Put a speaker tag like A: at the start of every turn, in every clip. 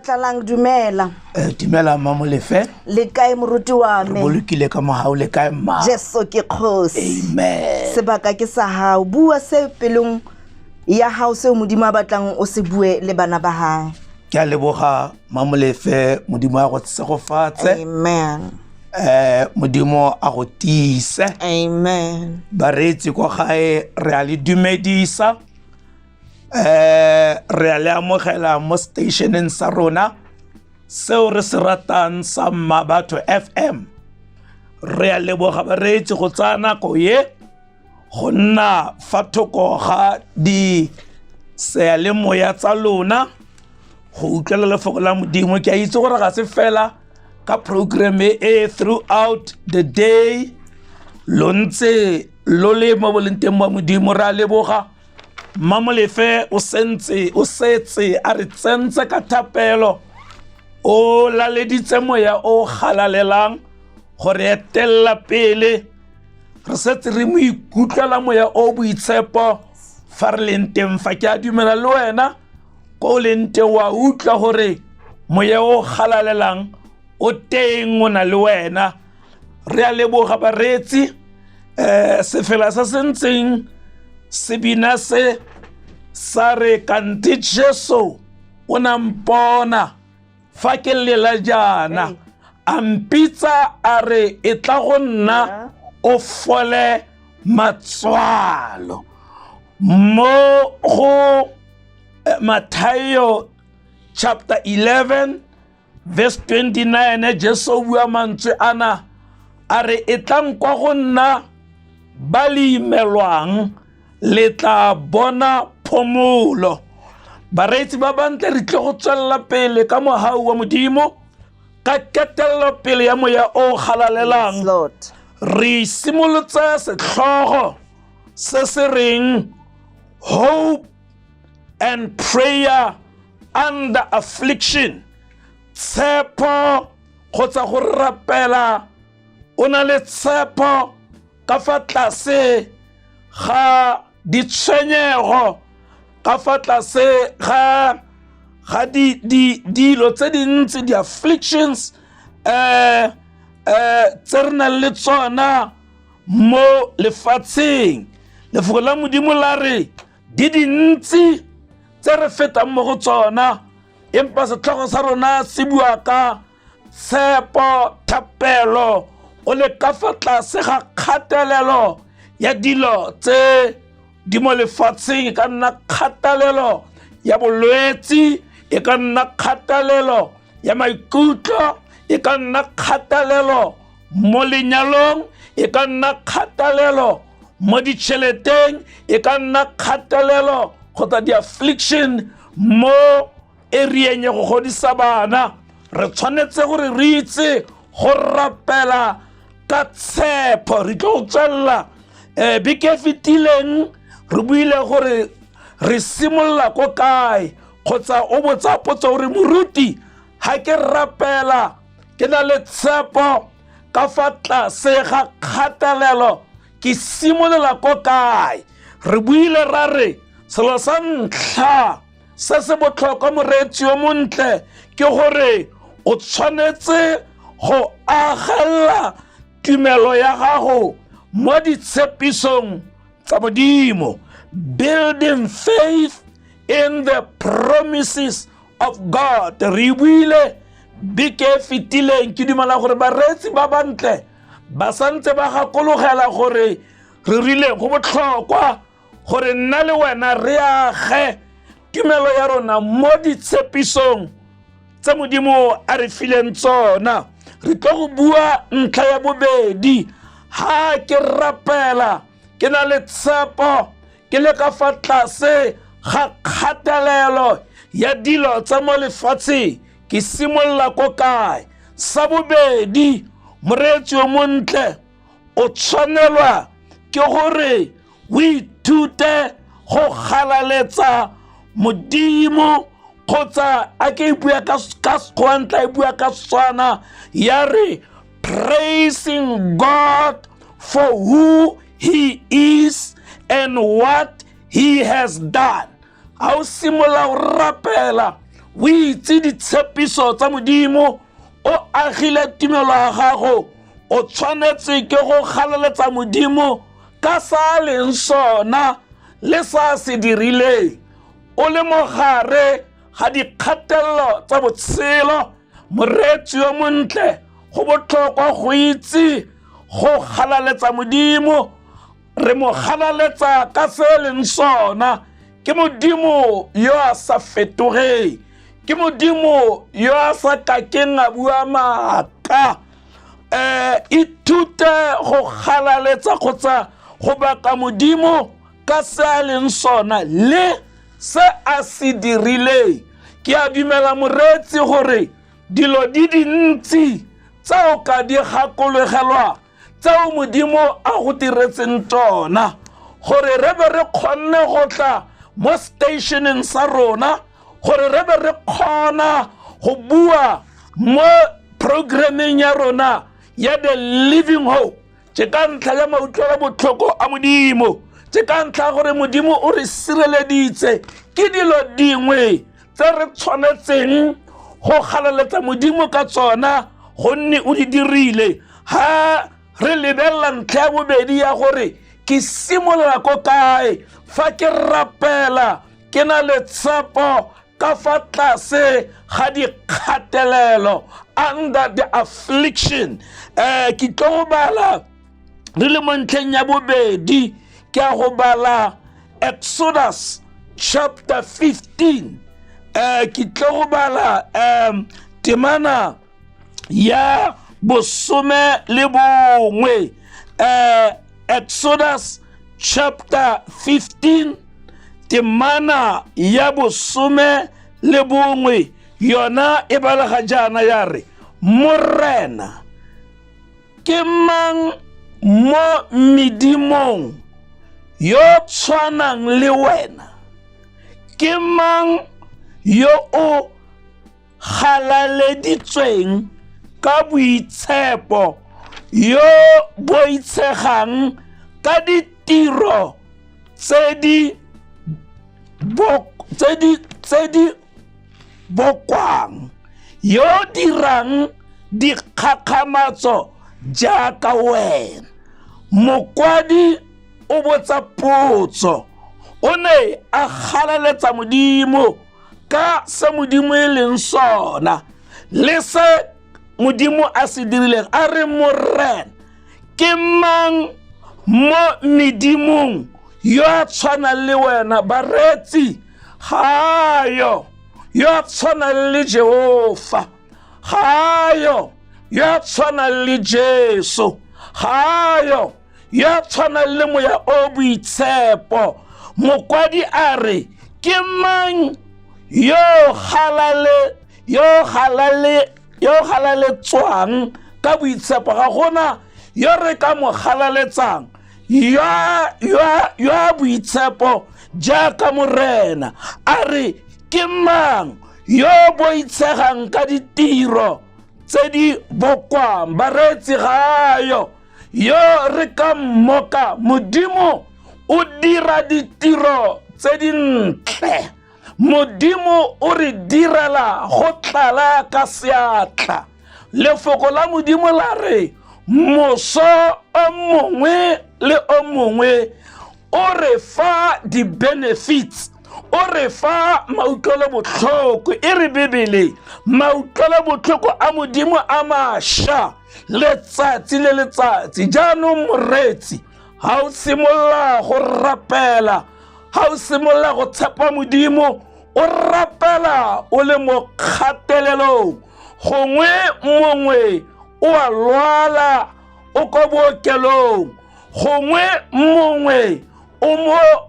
A: tlalang dumela.
B: Dumela Mamolefe.
A: Le kae moruti wa me?
B: Bolokile ka mohau le kae mma.
A: Jesu ke kgosi.
B: Amen.
A: Sebaka ke sa hao. Bua se pelong ya hao se Modimo a batlang o se bue le bana ba hae.
B: Ke a leboga Mamolefe, Modimo a go tsegofatse.
A: Amen.
B: Modimo a go tiise.
A: Amen.
B: Baretsi kwa gae re a le dumedisa. Re a le amogela mo stationeng sa rona seo re se ratang sa Mmabatho FM. Re a leboga baretsi go tsaya nako ye go nna fa thoko ga di seyalemoya tsa lona go utlwela lefoko la Modimo. Ke a itse gore ga se fela ka program e throughout the day lo ntse lo le mo bolenteng ba Modimo. Re a leboga Mamolefe o setse a re tsentse ka thapelo o laleditse moya o galalelang gore etella pele re setse re mo ikutlwela moya o boitshepo fa re leng teng. Fa ke a dumela le wena ko leng teng wa utlwa gore moya o galalelang o teng o na le wena. Re a leboga baretsi sefela sa sentseng sebina se sa re kante Jesu o na mpona fa ke lela jana a mpitsa a re e tla go nna o fole matswalo. Mo go Matthew chapter 11 verse 29 Jesu bua mantswe ana a re e tla nkwa go nna ba le imelwang le tla bona phomolo. Baretsi ba bantle re tle go tswella pele ka mohau wa Modimo ka ketello pele ya moya o galalelang. Re simolotse setlhogo se se reng hope and prayer under affliction. Tshepo kgotsa go rapela o na le tshepo ka fa tlase ga ditshwenyego, ka fa tlase ga dilo tse dintsi, di afflictions tse re nang le tsona mo lefatsheng. Lefoko la Modimo la re di dintsi tse re fetang mo go tsona, empa setlhogo sa rona se bua ka tshepo, thapelo o le ka fa tlase ga kgatelelo ya dilo tse di mo lefatsheng. E ka nna kgatelelo ya bolwetsi, e ka nna kgatelelo ya maikutlo, e ka nna kgatelelo mo lenyalong, e ka nna kgatelelo mo ditšheleteng, e ka nna kgatelelo kgotsa di-affliction mo areeng ya go godisa bana. Re tshwanetse gore re itse go rapela ka tshepo. Re tlo go tswelela beke fetileng re buile gore re simolola ko kae, kgotsa o botsa potso gore moruti ha ke rapela ke na le tshepo ka fa tlase ga kgatelelo ke simolola ko kae. Re buile ra re selo sa ntlha se se botlhokwa moreetsi yo montle ke gore o tshwanetse go agela tumelo ya gago mo ditshepisong tsa Modimo, building faith in the promises of God. Re buile beke fetileng ke dumela gore baretsi ba bantle ba santse ba gakologela gore re rile go botlhokwa gore nna le wena re age tumelo ya rona mo ditshepisong tse Modimo a re fileng tsona. Re tlo go bua ntlha ya bobedi. Ha ke rapela ke na le tshepo ke le ka fa tlase ga kgatelelo ya dilo tsa mo lefatsheng ke simolola ko kae. Sa bobedi moreetsi o montle o tshwanelwa ke gore o ithute go galaletsa Modimo, kgotsa a ke bua ka sekgowa e bua ka Setswana ya re praising God for who He is and what He has done. Ha o simola o rapela o itse ditshepiso tsa modimo o agile tumelo ya gago o tshwanetse ke go galaletsa modimo ka sa leng sona le sa se dirileng o le mogare ga dikgatelelo tsa botshelo moreetsi yo montle go botlhokwa go itse go galaletsa modimo re mo galaletsa ka se leng sona ke modimo yo a sa fetogeng ke modimo yo a sa kakeng a bua maaka ithute go galaletsa kgotsa go baka modimo ka se a leng sona le se a se dirileng ke a dumela moreetsi gore dilo di dintsi tseo ka di gakologelwa tseo modimo a go diretseng tsona gore re be re kgonne go tla mo stationeng sa rona gore re be re kgona go bua mo programming ya rona ya the living hope tse ka ntlha ya mautlwela botlhoko a modimo tse ka ntlha gore modimo o re sireleditse ke dilo dingwe tse re tshwanetseng go galaletsa modimo ka tsona gonne o di dirile ha re lebelela ntlha ya bobedi ya gore ke simolola ko kae fa ke rapela ke na le tshepo ka fa tlase ga dikgatelelo under the affliction ke tlo go bala re le mo ntlheng ya bobedi ke a go bala Exodus chapter 15 ke tlo go bala temana ya bosome le bongwe Exodus chapter 15 temana ya bosome le bongwe yona e balaga jana ya re morena ke mang mo medimong yo tshwanang le wena ke mang yo o galaleditsweng ka boitshepo yo boitshegang ka ditiro tse di bokwang yo dirang dikgakgamatso jaaka wena mokwadi o botsa potso o ne a galaletsa modimo ka se modimo e leng sona le se modimo a se dirileng a re morena ke mang mo medimong yo a tshwanang le wena baretsi gayo yo a tshwanang le Jehova gayo yo a tshwanang le Jesu gayo yo a tshwanang le moya o boitshepo mokwadi a re ke mang yo galaletswang ka boitshepo ga gona yo re ka mo galaletsang yo a boitshepo jaaka morena a re ke mang yo boitshegang ka ditiro tse di bokwang baretsi gayo yo re ka mmoka modimo o dira ditiro tse dintle modimo o re direla go tlala ka seatla lefoko la modimo la re moso o mongwe le o mongwe o re fa di-benefits o re fa mautlwelo botlhoko e re bebele mautlwelo botlhoko a modimo a mašwa letsatsi le letsatsi jaanong moretsi ga o simolola go rapela ga o simolola go tshepa modimo o rapela o le mo kgatelelong gongwe mongwe o a lwala o ko bookelong gongwe mongwe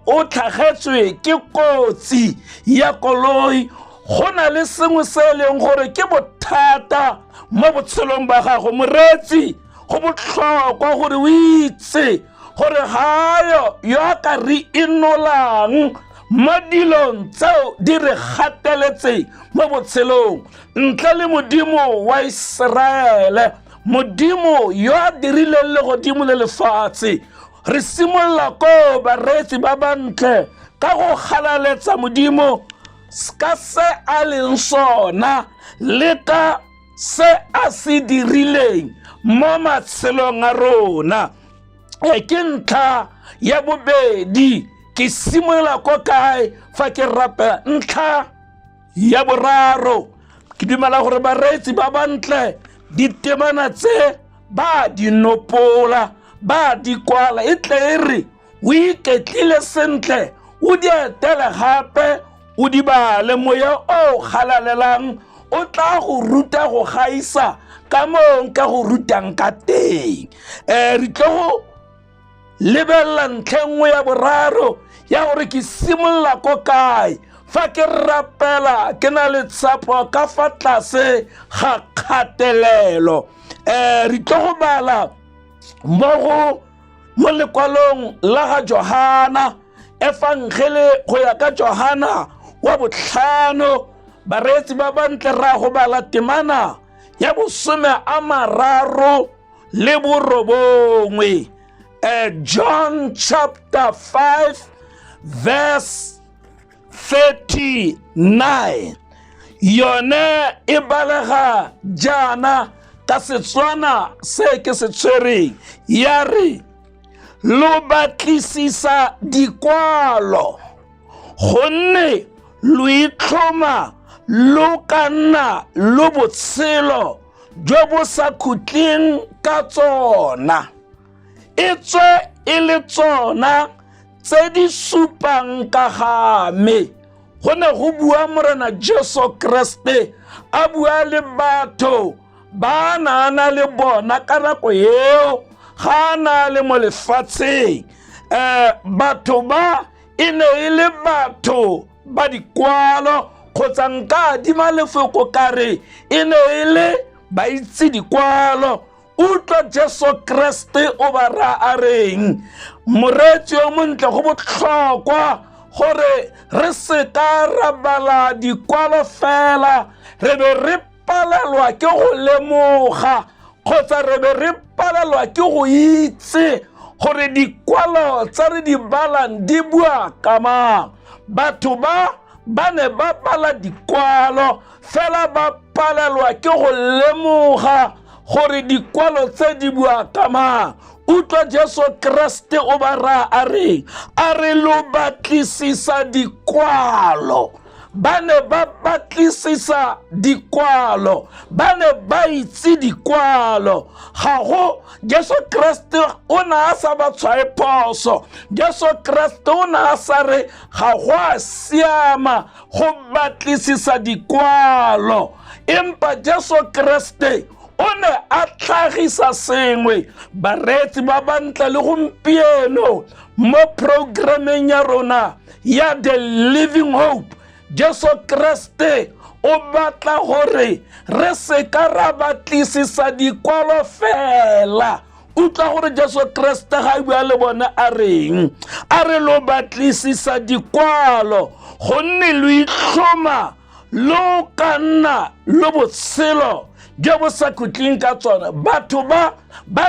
B: o tlhagetswe ke kotsi ya koloi go na le sengwe se e leng gore ke bothata mo botshelong ba gago moretsi go botlhokwa gore o itse gore gayo yo a ka re inolang mo dilong tseo di re gateletseng mo botshelong ntle le modimo wa Iseraele modimo yo a dirileng le godimo le lefatshe re simolola ko baretsi ba bantle ka go galaletsa modimo ka se a leng sona le ka se a se dirileng mo matshelong a rona. Ke ntlha ya bobedi, ke simola ko kae fa ke rapela. Ntlha ya boraro, ke dumela gore bareetsi ba bantle ditemana tse ba di nopola, ba di kwala, e tle e re o iketlile sentle, o di etele gape, o di bale. Moya o galalelang o tla go ruta go gaisa ka moo nka go rutang ka teng. Re tlo go lebelela ntlha nngwe ya boraro ya gore ke simolola ko kae fa ke rapela ke na le tshepo ka fa tlase ga kgatelelo. Re tlo go bala mo lekwalong la ga Johana, efangele go ya ka Johana wa 5. Bareetsi ba bantle ra go bala temana ya 39. John chapter 5 verse 39. Yone e balega jana ka Setswana se ke se tshwereng, ya re lo batlisisa dikwalo gonne lo itlhoma lo ka nna lo botshelo jo bo sa khutleng ka tsona. E tswe e le tsona tse di supang ka game. Go ne go bua Morena Jesu Kriste, a bua le batho ba na le bona ka nako eo ga na le mo lefatsheng. Batho ba e ne e le batho ba dikwalo, kgotsa nka adima lefoko kare e ne e le ba itse dikwalo. Utlwa Jesu Kriste o ba ra a reng, moreetsi o montle go botlhokwa gore re se ka ra bala dikwalo fela, re be re palelwa ke go lemoga, kgotsa re be re palelwa ke go itse gore dikwalo tsa re di balang di bua ka mang. Batho ba ne ba bala dikwalo fela ba palelwa ke go lemoga gore dikwalo tse di bua ka mang. Utlwa Jesu Kriste o ba ra a re lo batlisisa dikwalo. Ba ne ba batlisisa dikwalo, ba ne ba itse dikwalo. Ga go Jesu Kriste o na a sa ba tshwae phoso. Jesu Kriste o na a sa re ga go a siama go batlisisa dikwalo. Empa Jesu Kriste o ne a tlhagisa sengwe. Bareetsi ba bantle le gompieno mo programeng ya rona ya The Living Hope, Jesu Kriste o batla gore re se ka ra batlisisa dikwalo fela. Utlwa gore Jesu Kriste ga a bua le bona a reng, a re lo batlisisa dikwalo gonne lo itlhoma lo ka nna lo botshelo jo bo sa khutleng ka tsona. Batho ba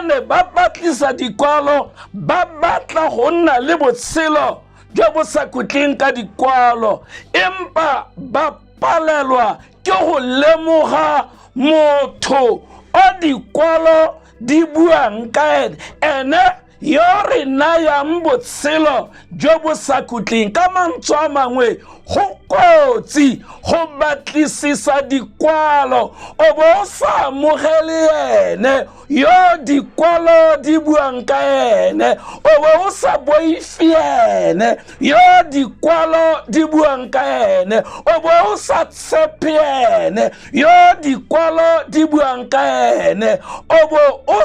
B: ne ba batlisa dikwalo, ba batla go nna le botshelo jo bo sa khutleng ka dikwalo, empa ba palelwa ke go lemoga motho o dikwalo di buang ka ene yo re nayang botshelo jo bo sa khutleng. Ka mantswe a mangwe, go kotsi go batlisisa dikwalo o bo sa amogele ene yo dikwalo di buang ka ene, o bo sa boifi ene yo dikwalo di buang ka ene, o bo sa tshepe ene yo dikwalo di buang ka ene, o bo o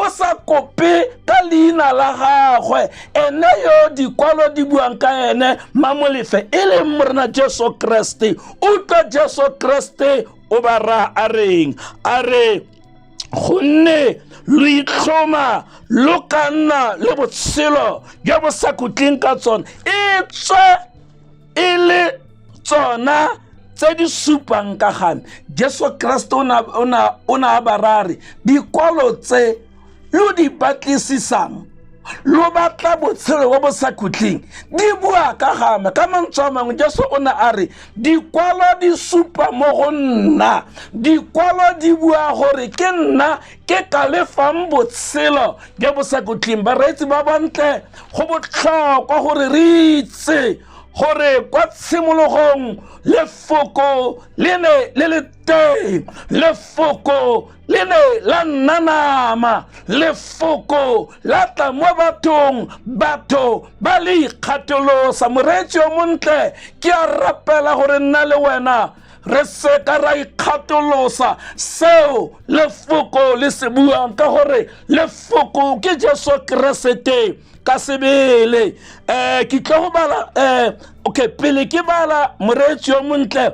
B: sa kope ka leina la gagwe ene yo dikwalo di buang ka ene. Mamolefe e le Morena Jesu Kriste. Utlwa Jesu Kriste o ba ra a reng, a re gonne lo itlhoma lo ka nna le botshelo jo bo sa khutleng ka tsona. E tswe e le tsona tse di supang ka game. Jesu Kriste o na a ba ra re dikwalo tse lo di batlisisang lo batla botshelo bo bo sa khutleng di bua ka game ka mantswe a mangwe Jesu o ne a re dikwalo di supa mo go nna dikwalo di bua gore ke nna ke ka lefang botshelo jo bo sa khutleng bareetsi ba bantle go botlhokwa gore re itse gore kwa tshimologong lefoko le ne le le teng lefoko le ne la nanama lefoko la tla mo bathong batho ba le ikgatholosa moreetsi o montle ke a rapela gore nna le wena re se ka ra ikgatholosa seo lefoko le se buang ka gore lefoko ke Jesu Kriste ka sebele ke tlo go bala okay pele ke bala moreetsi o montle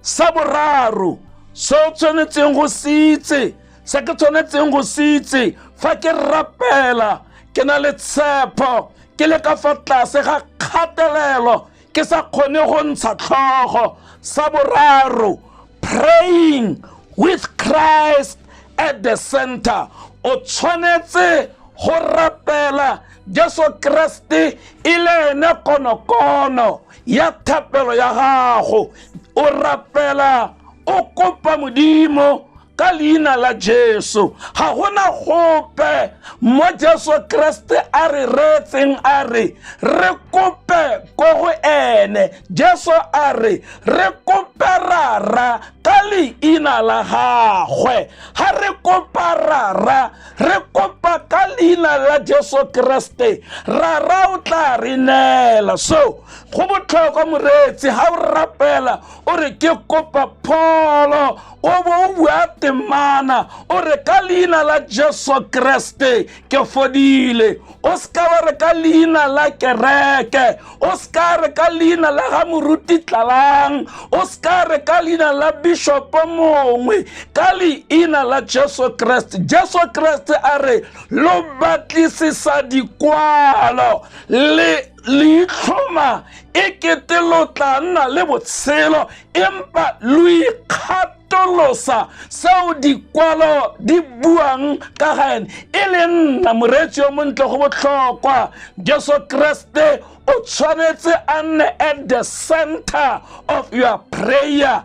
B: sa boraro so tshwanetseng go sitse se ke tshwanetseng go sitse fa ke rapela ke na le tshepo ke le ka fa tlase ga kgatelelo ke sa kgone go ntsha tlhogo sa boraro praying with Christ at the center o tshwanetse go rapela Jesu Kriste ile ene konokono ya thapelo ya gago o rapela o kopa modimo ka leina la Jesu ga gona gope mo Jesu Kriste a re retseng a re re kope ko go ene Jesu a re re kope rara ka leina la gagwe ha re kopa rara re kopa ka leina la Jesu Kriste rara o tla re nela so go botlhokwa moreetsi ha o rapela o re ke kopa pholo o bo bua temana o re ka leina la Jesu Kriste ke fodile o ska ba re ka leina la kereke o ska re ka leina la ga moruti tlalang o ska re ka leina la bishop mongwe ka leina la Jesu Kriste Jesu Kriste a re lo batlisisa dikwalo le itlhoma e kete lo tla nna le botshelo empa lo ikgatholosa seo dikwalo di buang ka ga ene e le nna moreetsi o montle go botlhokwa Jesu Kriste o tshwanetse a nne at the center of your prayer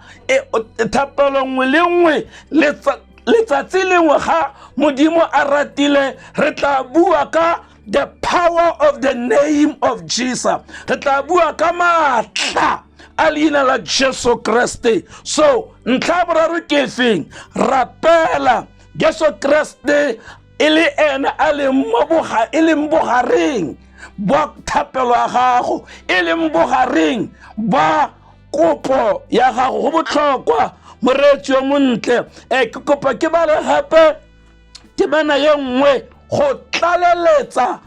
B: thapelo nngwe le nngwe letsatsi lengwe ga modimo a ratile re tla bua ka the power of the name of Jesus re tla bua ka maatla a leina la Jesu Kriste so ntlha boraro ke feng rapela Jesu Kriste e le ene a le moboga e le mbogareng ba thapelo ya gago e le mbogareng ba kopo ya gago go botlhokwa moreetsi o montle ke kopa ke bale gape ke bana ye nngwe go tlaleletsa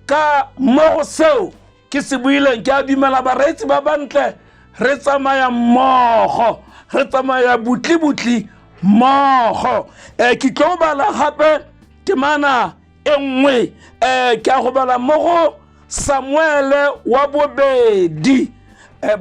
B: ka mo seo ke se buileng ke a dumela bareetsi ba bantle re tsamaya mmogo re tsamaya butli mmogo ke tlo bala gape temana e nngwe ke a go bala mo go Samuele wa bobedi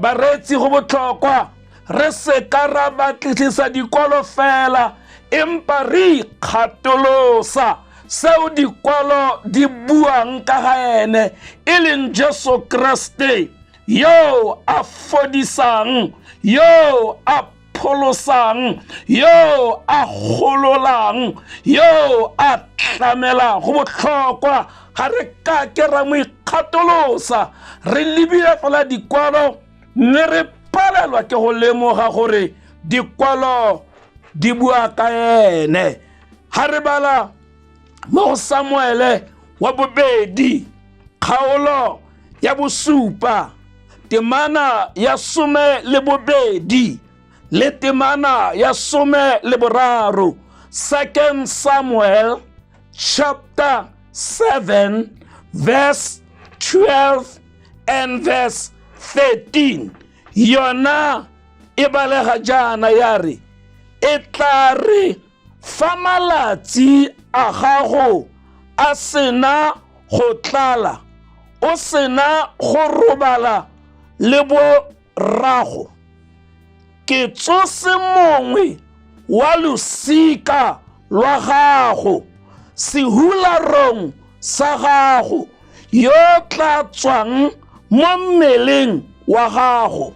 B: bareetsi go botlhokwa re se ka ra batlisisa dikwalo fela empa re ikgatholosa seo dikwalo di buang ka ga ene e leng Jesu Kriste yo a fodisang yo a pholosang yo a gololang yo a tlamelang go botlhokwa ga re ka ke ra mo ikgatholosa re lebile fela dikwalo mme re palelwa ke go lemoga gore dikwalo di bua ka ene ha re bala mo Samuele wa bobedi kgaolo ya bosupa temana ya some le bobedi le temana ya some le boraro 2 Samuel chapter 7 verse 12 and verse 13 yona e balega jana yare e tla re fa malatsi a gago a sena go tlala o sena go robala le bo rago ke tsose mongwe wa losika lwa gago sehularong sa gago yo tla tswang mo mmeleng wa gago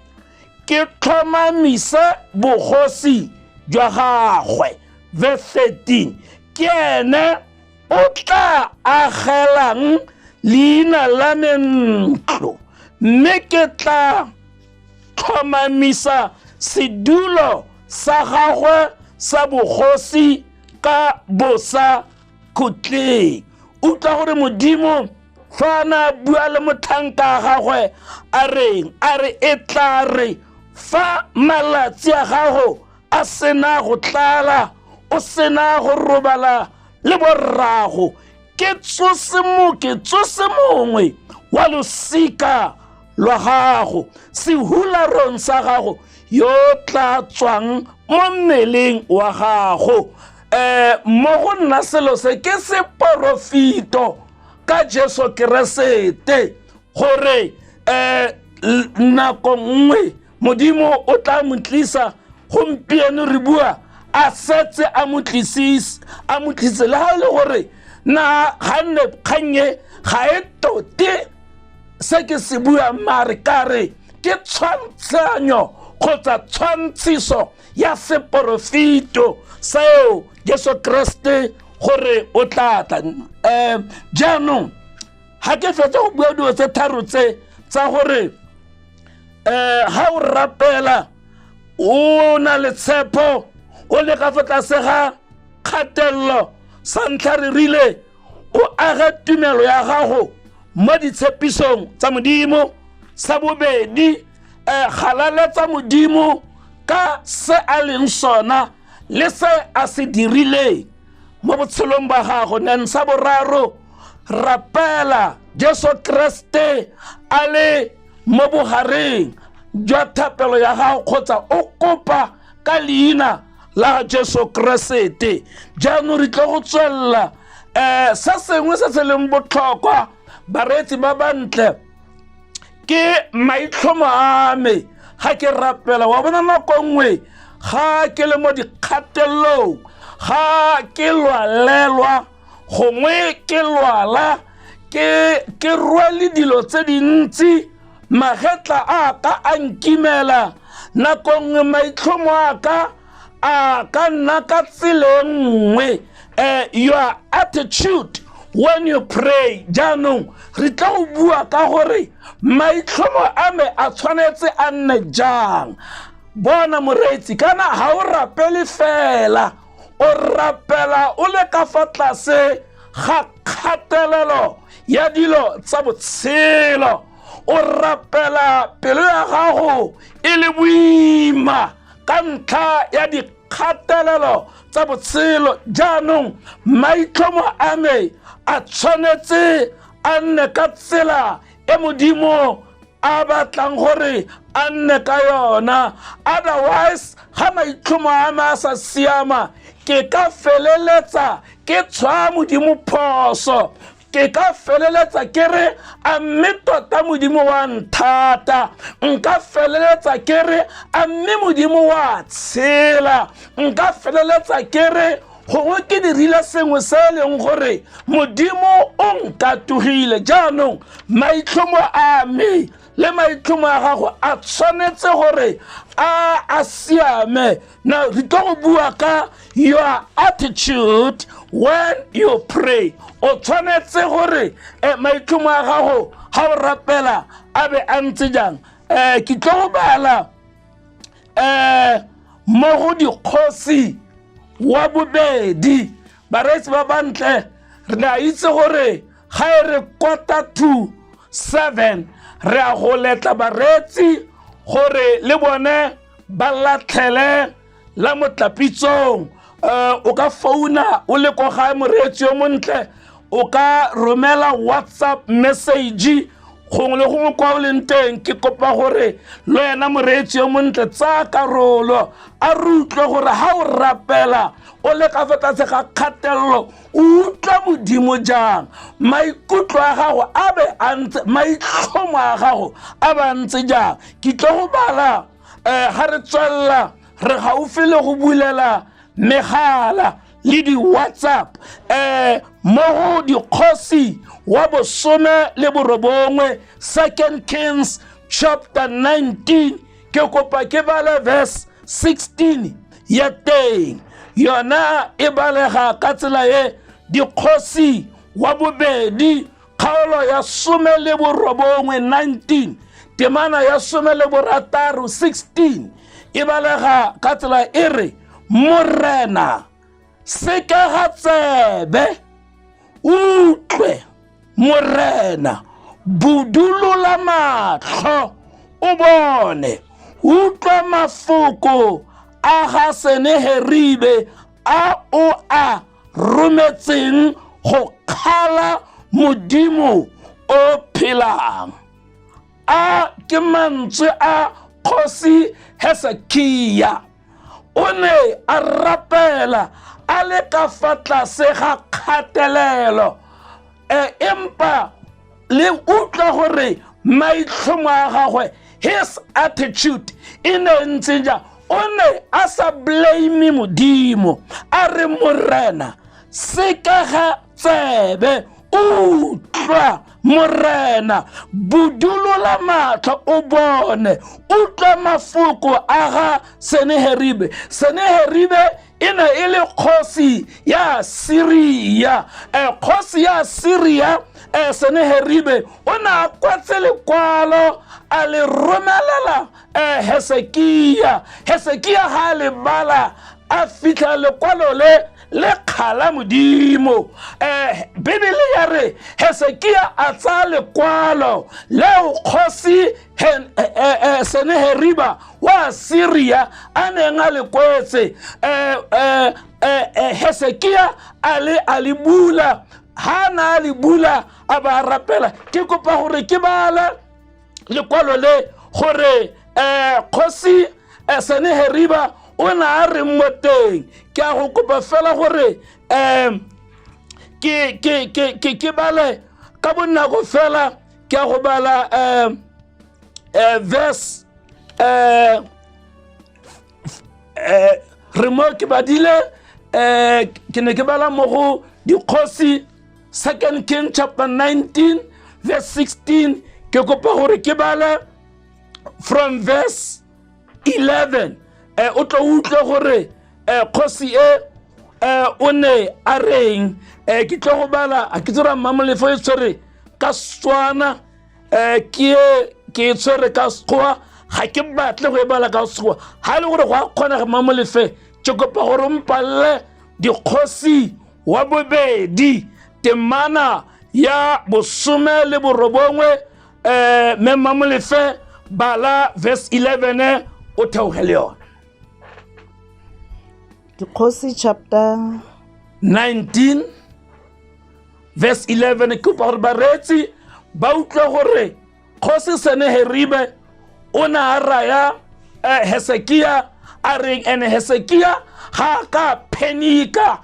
B: ke tlhomamisa bogosi jwa gagwe. Verse 13, ke ene o tla agelang leina la me ntlo, mme ke tla tlhomamisa sedulo sa gagwe sa bogosi ka bosa khutleng. Utlwa gore modimo fa na bua le motlhanka gagwe a reng? A re e tla re fa malatsi a gago a sena go tlala, o sena go robala le borrago, ke tsose mongwe wa losika lwa gago, sehularong sa gago yo tla tswang mo mmeleng wa gago. Mo go nna selo se ke seporofito ka Jesu Keresete gore nako nngwe modimo o tla mo tlisa gompieno re bua a setse a mo tlise le ha le gore na ganne kganye ga e tote se ke se bua mare kare ke tshwantshanyo kgotsa tshwantshiso ya seporofito seo Jesu Kriste gore o tla tla. Jaanong ha ke fetsa go bua dilo tse tharo tse tsa gore ha o rapela o na le tshepo o le ka fa tlase ga kgatelelo, sa ntlha re rile o aga tumelo ya gago mo ditshepisong tsa modimo. Sa bobedi galaletsa modimo ka se a leng sona le se a se dirileng mo botshelong ba gago. Then sa boraro rapela Jesu Kriste a le mo bogareng jwa thapelo ya gago kgotsa o kopa ka leina la Jesu Kriste. Jaanong re tlo go tswelela sa sengwe se se leng botlhokwa bareetsi ba bantle ke maitlhomo a me ga ke rapela. Wa bona nako nngwe ga ke le mo dikgatelelong, ga ke lwalelwa gongwe ke lwala ke rwale dilo tse dintsi, magetla a ka a nkimela, nako nngwe maitlhomo a ka nna ka tsela nngwe. Your attitude when you pray. Jaanong re tla go bua ka gore maitlhomo a me a tshwanetse a nne jang. Bona moreetsi, kana ha o rapele fela, o rapela o le ka fa tlase ga kgatelelo ya dilo tsa botshelo, o rapela pelo ya gago e le boima ka ntlha ya dikgatelelo tsa botshelo. Jaanong maitlhomo a me a tshwanetse a nne ka tsela e modimo a batlang gore a nne ka yona. Otherwise ga maitlhomo a me a sa siama, ke ka feleletsa ke tshwa modimo phoso, ke ka feleletsa ke re a mme tota modimo wa nthata, nka feleletsa ke re a mme modimo wa tshela, nka feleletsa ke re gongwe ke dirile sengwe se leng gore modimo o nkatogile. Jaanong maitlhomo a me le maitlhomo a gago a tshwanetse gore a siame. Now re tlo go bua ka your attitude when you pray. O tshwanetse gore maitlhomo a gago ga o rapela a be a ntse jang. Ke tlo go bala mo go Dikgosi wa bobedi. Bareetsi ba bantle re a itse gore ga e re 6:45 re a go letla bareetsi gore le bone ba latlhele la motlapitsong. O ka founa o le ko gae moreetsi yo montle, o ka romela WhatsApp message gongwe le gongwe kwa o leng teng. Ke kopa gore le wena moreetsi yo montle tsa karolo a re utlwe gore ga o rapela o le ka fa tlase ga kgatelelo o utlwa modimo jang, maikutlo a gago a be a ntse, maitlhomo a gago a ba ntse jang. Ke tlo go bala ga re tswelela re gaufi le go bulela megala le di-WhatsApp mo go dikgosi wa bosome le borobongwe 2 Kings chapter 19 ke kopa ke bale verse 16 ya teng yona e balega ka tsela ye dikgosi wa bobedi kgaolo ya 19 temana ya 16 e balega ka tsela e re morena se ka ga tsebe utlwe morena budulola matlho o bone utlwa mafoko a ga Seneheribe a o a rometseng go kgala modimo o phelang a ke mantswe a kgosi Hesekia o ne a rapela a le ka fa tlase ga kgatelelo empa le utlwa gore maitlhomo a gagwe his attitude e ne ntse ja o ne a sa blame modimo a re morena se ka ga tsebe utlwa morena budulola matlho o bone utlwa mafoko a ga Seneheribe e ne e le kgosi ya Syria kgosi ya Syria Seneheribe o na kwatse lekwalo a le romelela Hesekia ha le bala a fitla lekwalo le kgala modimo Bibele ya re Hesekia a tsa lekwalo leo kgosi Seneheriba wa Syria a neng a le kwetse Hesekia a le bula ha na le bula a ba rapela ke kopa gore ke bala lekwalo le gore kgosi Seneheriba o na a re moteng ke a go kopa fela gore ke bale ka bonako fela ke a go bala verse re mo ke badile ke ne ke bala mo go dikgosi 2 King chapter 19 verse 16 ke kopa gore ke bala from verse 11 o tlo utlwa gore kgosi o ne a reng ke tlo go bala a ke tsora Mamolefo e tshwere ka Setswana ke e tshwere ka Sekgowa ga ke batle go e bala ka Sekgowa ha le gore go a kgona Mamolefe ke kopa gore mpalle dikgosi wa bobedi temana ya 19 me Mamolefe bala verse 11 o theogele yona
A: Dikgosi chapter
B: 19 verse 11 ke pa gore baretsi ba utlwa gore kgosi Seneheribe o na a raya Hesekia a reng ene Hesekia ga ka penika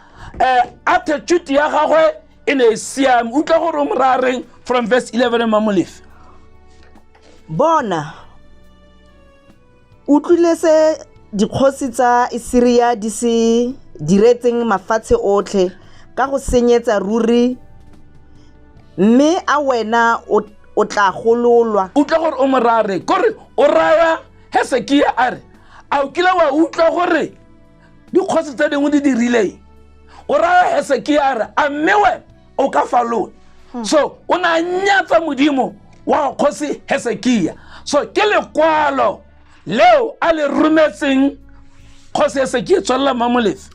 B: attitude ya gagwe e ne siame utlwa gore o morareng from verse 11 Mamolefe
A: bona utlwile se dikgosi tsa Syria di se diretseng mafatshe otlhe ka go senyetsa ruri mme a wena o tla gololwa
B: utlwa gore o morare gore o raya Hesekia a re a o kile wa utlwa gore dikgosi tse dingwe di dirile o raya Hesekia a re a mmewe o ka falola so o na nyatsa modimo wa kgosi Hesekia so ke lekwalo leo a le rometseng kgosi Hesekia tswalla Mamolefe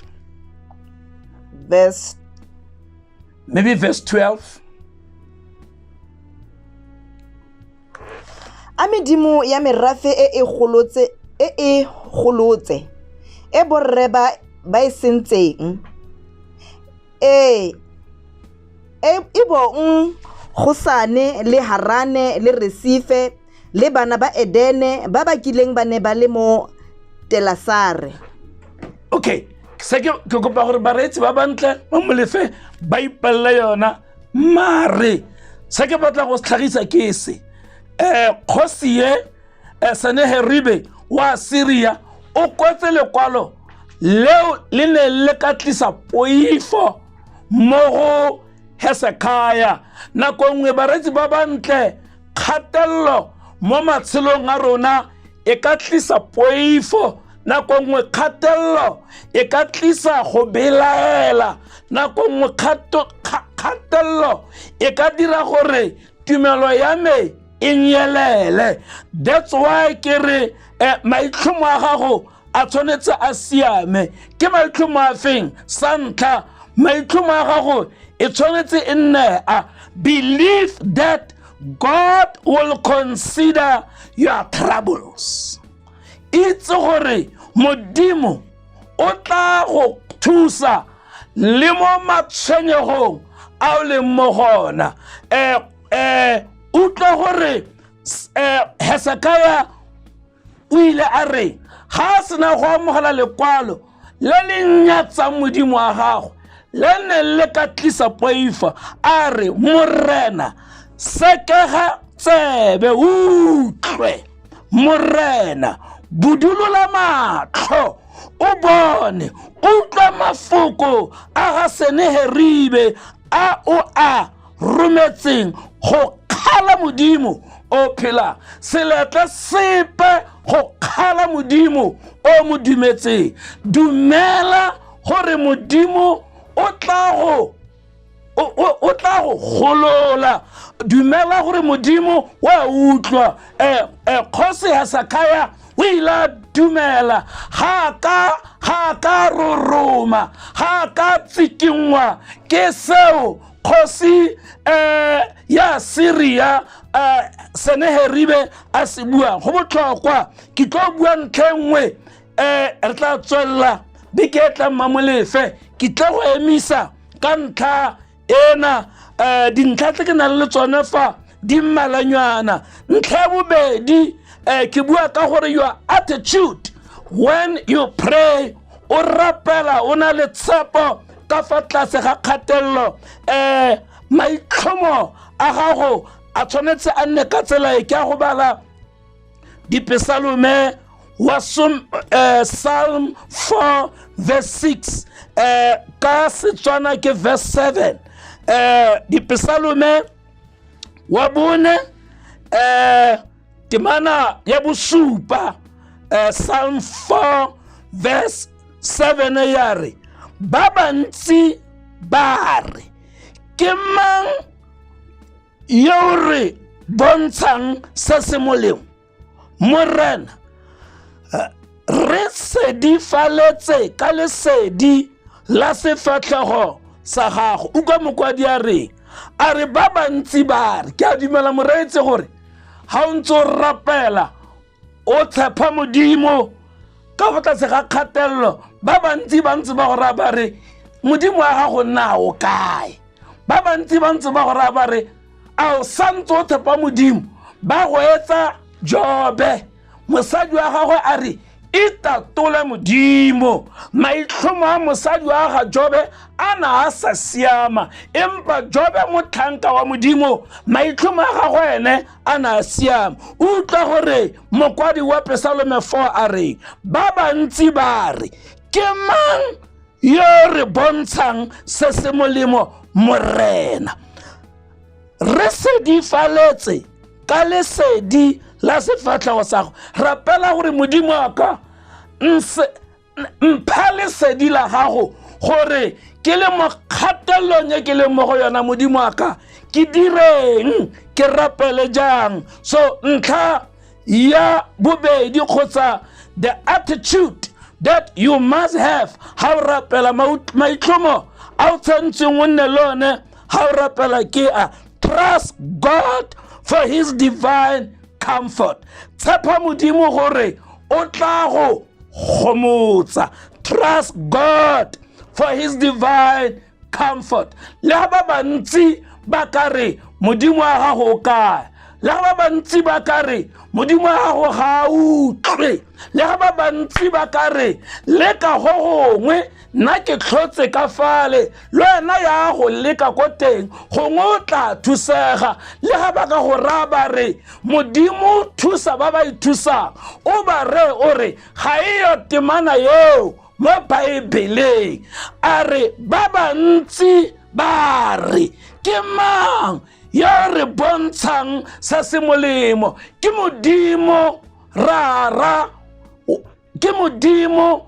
B: maybe verse 12
A: a medimo ya merafe e golotse e borre ba e sentseng e bong Gosane le Harane le Resife le bana ba Edene ba ba kileng ba ne ba le mo Telasare
B: okay se ke kopa gore baretsi ba bantle Mamolefe ba ipalla yona mare se ke batla go tlhagisa ke se kgosi ye Seneheribe wa Syria o kwetse lekwalo leo le ne le ka tlisa poifo mo go Hezekiah. Nako nngwe baretsi ba bantle kgatelelo mo matshelong a rona e ka tlisa poifo, nako nngwe kgatelelo e ka tlisa go belaela, nako nngwe kgatelelo e ka dira gore tumelo ya me e nyelele. That's why ke re maitlhomo a gago a tshwanetse a siame. Ke maitlhomo a feng? Sa ntlha, maitlhomo a gago e tshwanetse e nne a believe that God will consider your troubles. Itse gore Modimo o tla go thusa le mo matshwenyegong a o leng mo gona. Utlwa gore Hezekiah o ile a re ga a sena go amogela lekwalo le le nyatsang Modimo wa gago, le ne le ka tlisa poifo, a re morena sekega tsebe utlwe, morena budulola matlho o bone, utlwa mafoko a ga Senaheribe a o a rometseng go kgala Modimo o phela. Seletla sepe go kgala Modimo o mo dumetseng. Dumela gore Modimo o tla go golola. Dumela gore Modimo wa utlwa. Kgosi Hezekiah o ile dumela, ga ka roroma, ga ka tsikingwa ke seo kgosi ya Syria Senaheribe a se buang. Go botlhokwa ke tlo bua ntlha nngwe, re tla tswella beke e tlang Mamolefe, ke tla go emisa ka ntlha ena. Dintlha tse ke na le tsone fa di mmalanyana. Ntlha ya bobedi ke bua ka gore your attitude when you pray, o rapela o na le tshepo ka fa tlase ga kgatelelo. Maitlhomo a gago a tshwanetse a nne ka tsela e. Ke a go bala Dipesalome wa Psalm 4 verse 6, ka Setswana ke verse 7. Dipesalome wa bone temana ya bosupa, Psalm 4 verse 7 ya re, ba bantsi ba re ke mang yo re bontshang se se molemo? Morena re sedifaletse ka lesedi la sefatlhego sa gago. Utlwa mokwadi a re ba bantsi ba re. Ke a dumela moreetsi gore ga o ntse o rapela o tshepa Modimo ka go tlase ga kgatelelo, ba bantsi ba go raya ba re Modimo wa gago nna o kae. Ba bantsi ba go raya ba re a o santse o tshepa Modimo. Ba go etsa Jobe, mosadi wa gagwe a re itatole Modimo. Maitlhomo a mosadi wa ga Jobe a na a sa siama, empa Jobe motlhanka wa Modimo maitlhomo a gagwe ene a na a siama. Utlwa gore mokwadi wa Pesalome 4 a re ba bantsi ba re ke mang yo re bontshang se se molemo? Morena re sedifaletse ka lesedi la sefatlhego sa go. Rapela gore Modimo wa ka mpha lesedi la gago gore ke le mo kgatelelong e ke le mo go yona. Modimo wa ka ke direng, ke rapele jang? So ntlha ya bobedi kgotsa the attitude that you must have ha o rapela maitlhomo a o tshwantseng o nne lone ha o rapela ke a trust God for his divine comfort. Tshepa Modimo gore o tla go gomotsa. Trust God for his divine comfort. Le ba bantsi ba ka re Modimo wa gago o kae. Le ba bantsi ba ka re Modimo wa gago ga utlwe. Le ba bantsi ba ka re le ka go gongwe nna ke tlhotse ka fale, le wena ya go leka ko teng gongwe o tla thusega. Le ga ba ka go raya ba re Modimo thusa ba ba ithusang, o ba re o re ga eyo temana yeo mo Baebeleng a re ba bantsi ba re ke mang ya re bontshang se se molemo ke Modimo rara ke Modimo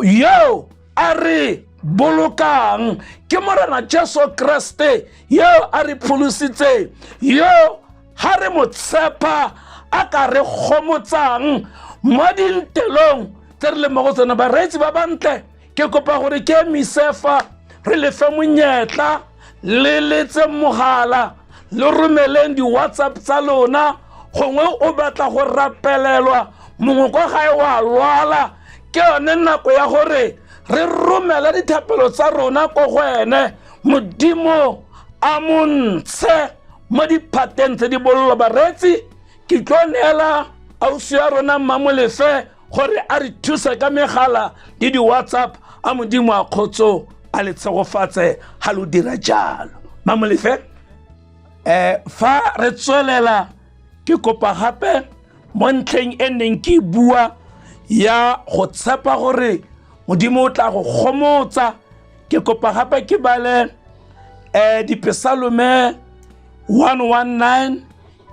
B: yo a re bolokang ke Morena Jesu Kriste yo a re pholositse yo ha re mo tshepa a ka re gomotsang mo dintelong tse re le mo go tsona. Bareetsi ba bantle ke kopa gore ke misefa re le fe monyetla le letse mogala le romeleng di WhatsApp tsa lona gongwe o batla go rapelelwa mongwe kwa gae wa lwala ke yone nako ya gore re romela dithapelo tsa rona ko go ene Modimo a montshe mo diphateng tse di bollo. Bareetsi ke tlo neela ausi ya rona Mmamolefe gore a re thuse ka megala le di WhatsApp a Modimo a khotso a le tshegofatse ha lo dira jalo. Mmamolefe fa re tswelela ke kopa gape mo ntlheng e neng ke bua ya go tshepa gore Modimo o tla go gomotsa ke kopa gape ke bale Dipesalome 119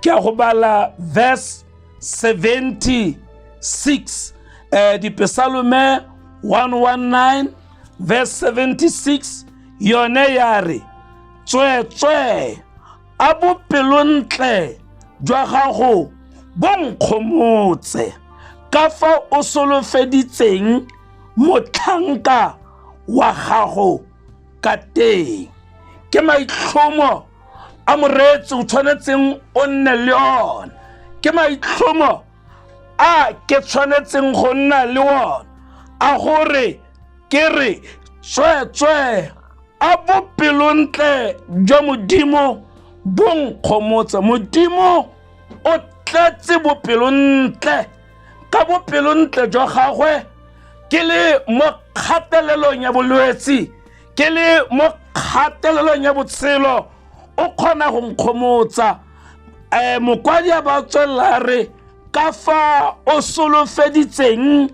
B: ke a go bala verse 76 Dipesalome 119 verse 76 yone ya re tswetswe a bopelontle jwa gago bonkgomotse ka fa o solofeditseng motlhanka wa gago ka teng. Ke maitlhomo a moreetsi o tshwanetseng o nne le ona, ke maitlhomo a ke tshwanetseng go nna le ona a gore ke re tswetswe a bopelontle jwa Modimo bonkgomotse. Modimo o tletse bopelontle ka bopelontle jwa gagwe ke le mo kgatelelong ya bolwetsi ke le mo kgatelelong ya botshelo o kgona go nkgomotsa. Mokwadi a ba tswelela re ka fa o solofeditseng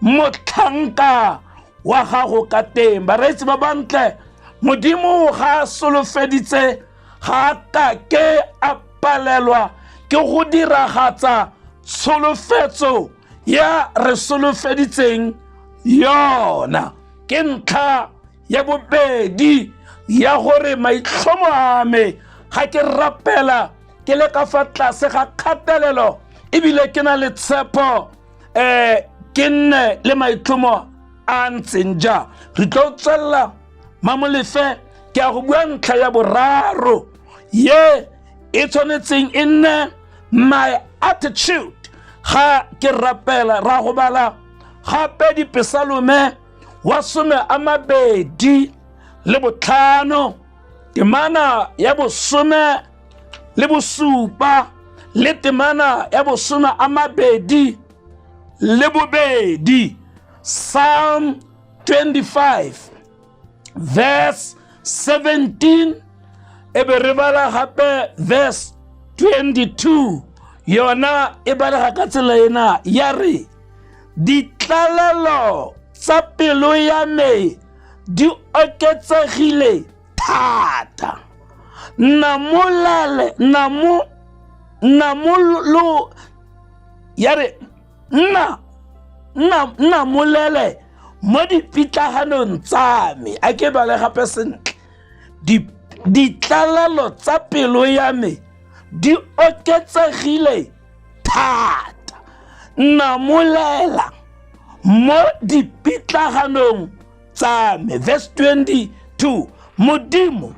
B: motlhanka wa gago ka teng. Bareetsi ba bantle Modimo ga solofeditse ga ka ke a palelwa ke go diragatsa tsholofetso ya re solofeditseng yona. Ke ntlha ya bobedi ya gore maitlhomo a me ga ke rapela ke le ka fa tlase ga kgatelelo ebile ke na le tshepo ke nne le maitlhomo a ntseng ja. Re tlo tswelela Mmamolefe ke a go bua ntlha ya boraro ye e tshwanetseng e nne my attitude ga ke rapela. Ra go bala gape Dipesalome 25 temana ya 17 le temana ya 22. Psalm 25 verse 17 ebe re bala gape verse 22 yona e bala ka tsela ena ya re ditlalelo tsa pelo ya me di oketsegile thata namolo ya re nna molele mo dipitlaganong tsa me. A ke bale gape sentle ditlalelo tsa pelo ya me di oketsegile thata namolela mo dipitlaganong tsa me. Verse 22 Modimo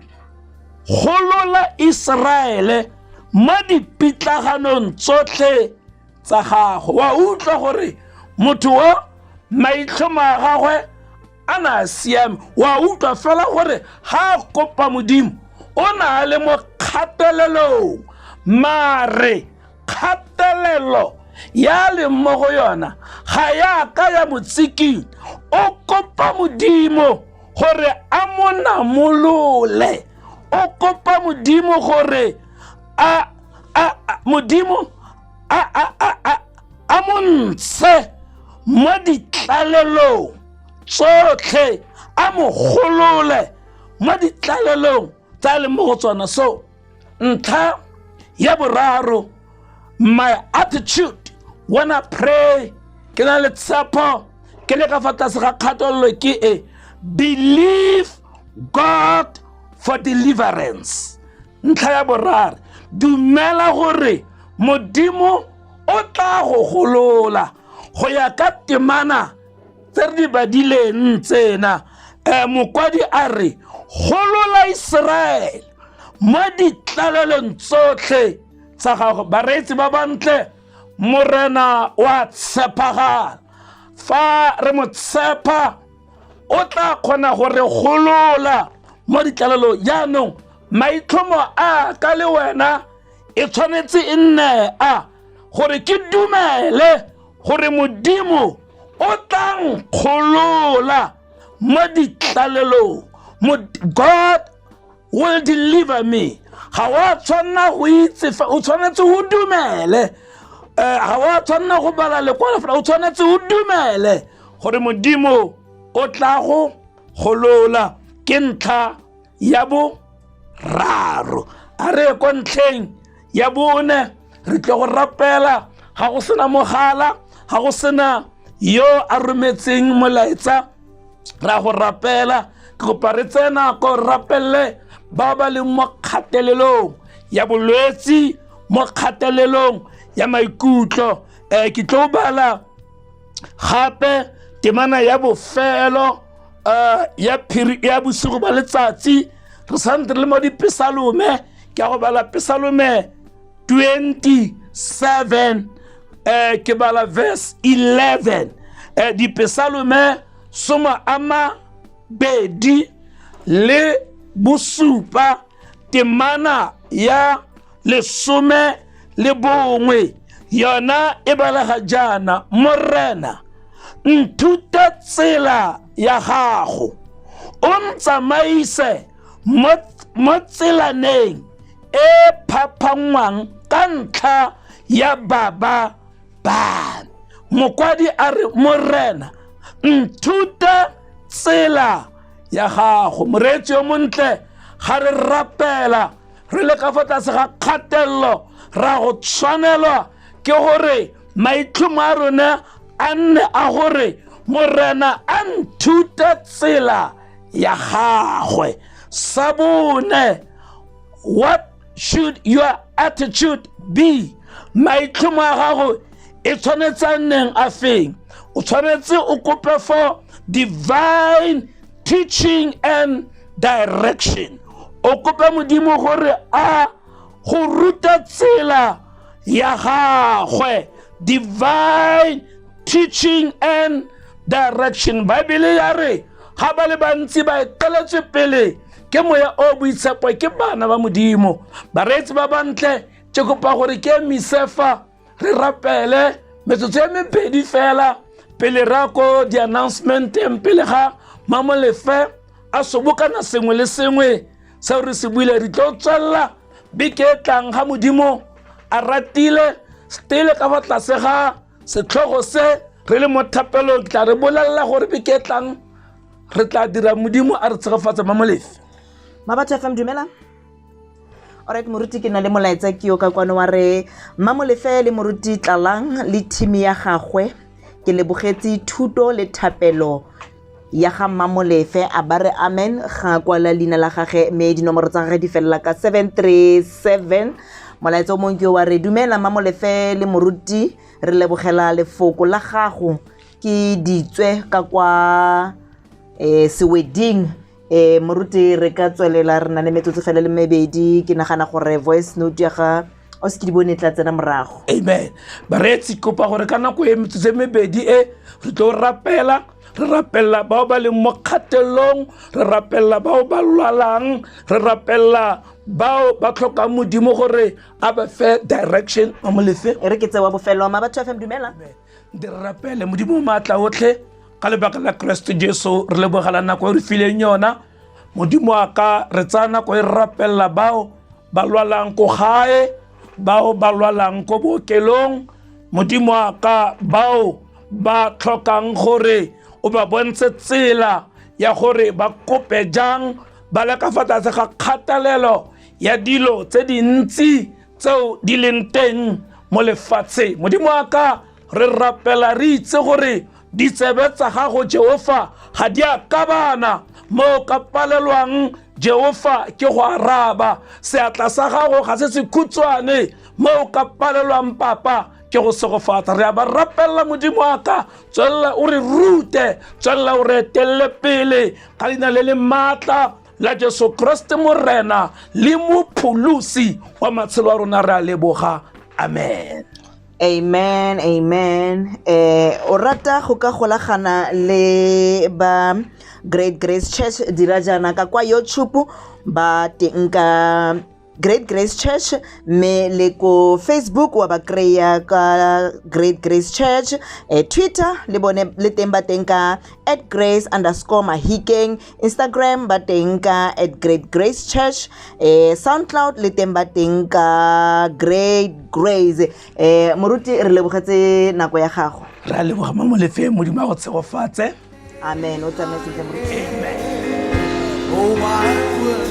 B: golola Israele mo dipitlaganong tsotlhe tsa gago. Wa utlwa gore motho o maitlhomo a gagwe a na siame. Wa utlwa fela gore ha kopa Modimo o na le mo kgatelelong mare kgatelelo ya le mo go yona ga ya ka ya motsikeng. O kopa Modimo gore a mo namolole, o kopa Modimo gore Modimo a montshe mo ditlalelong tsotlhe a mo golole mo ditlalelong tsa le mo go tsona. So ntlha ya boraro, my attitude when I pray ke na le tshepo ke le ka fa tlase ga kgatololo ke e believe God for deliverance. Ntlha ya boraro, dumela gore modimo o tla go golola go ya ka temana tse re di badileng tsena. Mokwadi a re golola Israel mo ditlalelong tsotlhe tsa gago. Bareetsi ba bantle, morena wa tshepagala. Fa re mo tshepa o tla kgona gore golola mo ditlalelong. Jaanong maitlhomo a ka le wena e tshwanetse e nne a gore ke dumele gore modimo o tlang golola mo ditlalelong. God will deliver me. Ga wa tshwanna go itse, o tshwanetse go dumele. Ga wa tshwanna go bala lekwalo fela, o tshwanetse go dumele gore modimo o tla go golola. Ke ntlha ya boraro. A re ko ntlheng ya bone re tle go rapela, ga go sena mogala, ga go sena yo a rometseng molaetsa, ra go rapela. Ke kopa re tsena ko rapelle ba ba leng mo kgatelelong ya bolwetsi, mo kgatelelong ya maikutlo. Ke tlo bala gape temana ya bofelo ya bosigo ba letsatsi. Re santse le mo dipesalome, ke a go bala pesalome 27, ke bala verse 11. Dipesalome soma ama bedi le bosupa temana ya lesome le bongwe, yona e balega jana: morena nthuta tsela ya gago, o ntsamaise mo tselaneng e phapangwang ka ntlha ya baba ba. Mokwadi a re morena nthuta tsela ya gago. Moreetsi yo montle, ga re rapela re le ka fa tlase ga kgatelelo, ra go tshwanelwa ke gore maitlhomo a rona a nne a gore morena a nthuta tsela ya gagwe. Sa bone, what should your attitude be? Maitlhomo a gago e tshwanetse a nneng a feng? O tshwanetse o kope for divine teaching and direction. O kope modimo gore a go ruta tsela ya gagwe, divine teaching and direction. Bible ya re ga ba le bantsi ba eteletswe pele ke moya o boitshepo ke bana ba modimo. Bareetsi ba bantle, ke kopa gore ke misefa re rapele metsotso e mebedi fela pele ra ko di-announcement-eng, pele ga Mamolefe a sobokana sengwe le sengwe seo re se buile. Re tlo tswella beke e tlang ga modimo a ratile, stile ka fa tlase ga setlhogo se re le mo thapelong. Ke tla re bolelela gore beke e tlang re tla dira modimo a re tshegofatsa. Mamolefe.
A: Mabatho FM, dumela. Alright, moruti ke na le molaetsa ke yo ka kwano wa re Mamolefe le moruti Tlalang le team ya gagwe. Ke lebogetse thuto le thapelo ya ga Mamolefe, a ba re amen. Ga kwala leina la gage mme dinomoro tsa gage di felela ka 737. Molaetsa o mongwe ke wa re dumela Mamolefe le moruti, re lebogela lefoko la gago ke ditswe ka kwa Seweding. Moruti re ka tswelela re na le metsotso fela le mebedi, ke nagana gore voice note ya ga o se ke di bone tla tsena morago.
B: Amen. Bareetsi kopa gore ka nako e metsotso e mebedi e re tlo rapela, re rapella bao ba leng mo kgatelelong, re rapella bao ba lwalang, re rapella bao ba tlhokang modimo gore a ba fe direction. Mamolefe,
A: e re ke tsewa bofelo. Mabatho FM, dumela.
B: di re rapele modimo maatla otlhe ka lebaka la Kristo Jesu. Re lebogela nako e re fileng yona. Modimo a ka re tsaya nako e re rapella bao ba lwalang ko gae, bao ba lwalang ko bookelong. Modimo a ka bao ba tlhokang gore o ba bontshe tsela ya gore ba kope jang ba le ka fa tlase ga kgatelelo ya dilo tse dintsi tseo di leng teng mo lefatsheng. Modimo wa ka re rapela re itse gore ditsebe tsa gago Jehova ga di a kabana mo ka palelwang Jehova ke go araba. Seatla sa gago ga se sekhutswane mo ka palelwang Papa ke go segofatsa. Re a ba rapella Modimo wa ka, tswella o re rute, tswella o re etelle pele ka leina le le maatla la Jesu Kriste Morena le mopholosi wa matshelo a rona. Re a leboga. Amen.
A: Amen, amen. O rata go ka golagana le ba Great Grace Church dira jana ka kwa YouTube ba teng ka Great Grace Church, me le ko Facebook wa ba kreya ka Great Grace Church, Twitter le bone le teng ba teng ka @grace_mahikeng, Instagram ba teng ka @Great Grace Church, SoundCloud le teng ba teng ka Great Grace. Moruti re lebogetse nako ya gago.
B: Re a leboga mo molefeng Modimo a go tshegofatse.
A: Amen. O tsamaise moruti.
B: Amen.
C: Oh, I will